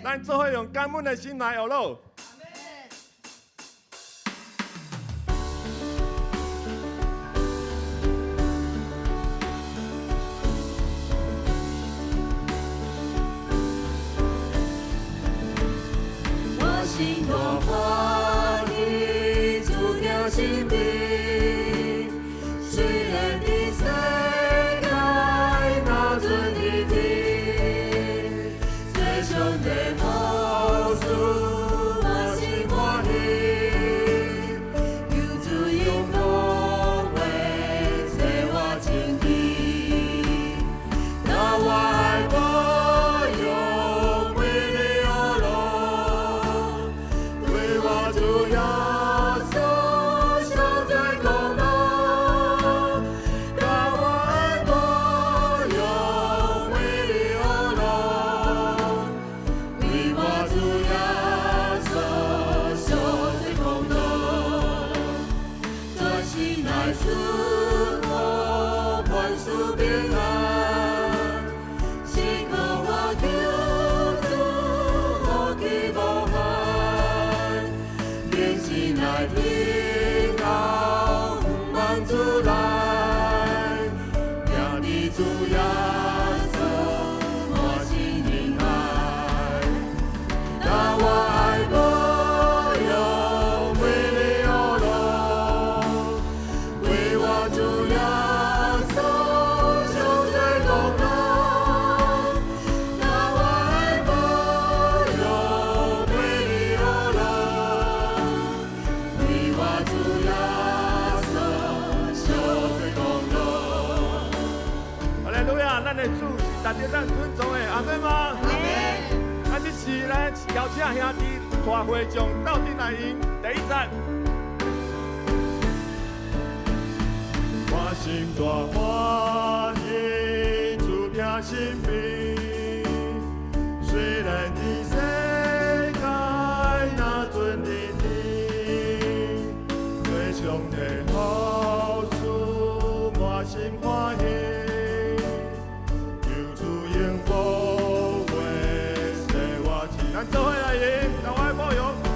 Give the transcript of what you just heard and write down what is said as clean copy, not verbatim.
咱做伙用感恩的心来学喽。我心多欢喜，主的心地，虽然的世界那尊的地，最终的好处我心欢喜，有主永不会使我情意，那我爱我永为你而乐。为我主耶稣受罪功劳，让我爱我永为你而乐。为我主耶稣受罪功劳，专心来侍我，万事平安，心靠我救主，我祈无限。连心来听候，望主来，让你主耶稣我心平安。让我爱我永为你而乐，为我主耶稣受罪功劳。让我爱我永为你而乐，为我主耶稣受罪功劳。哈利路亚！咱的主是大家咱尊重的，阿门吗？阿门。咱这次咧邀请兄弟带会众到底来迎第一站。我心大欢喜，主凭心病，虽然的世界那尊的地，最终的好处我心欢喜，有主永不会使我情。咱做伙来迎，让我保佑。